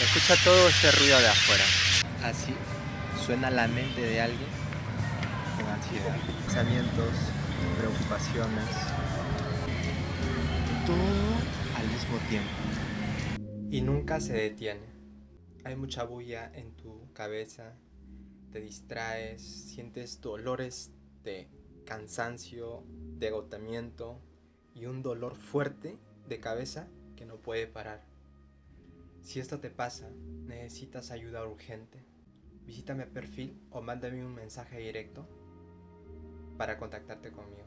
Escucha todo este ruido de afuera. Así suena la mente de alguien con ansiedad, pensamientos, preocupaciones, todo al mismo tiempo. Y nunca se detiene. Hay mucha bulla en tu cabeza, te distraes, sientes dolores de cansancio, de agotamiento y un dolor fuerte de cabeza que no puede parar. Si esto te pasa, necesitas ayuda urgente. Visita mi perfil o mándame un mensaje directo para contactarte conmigo.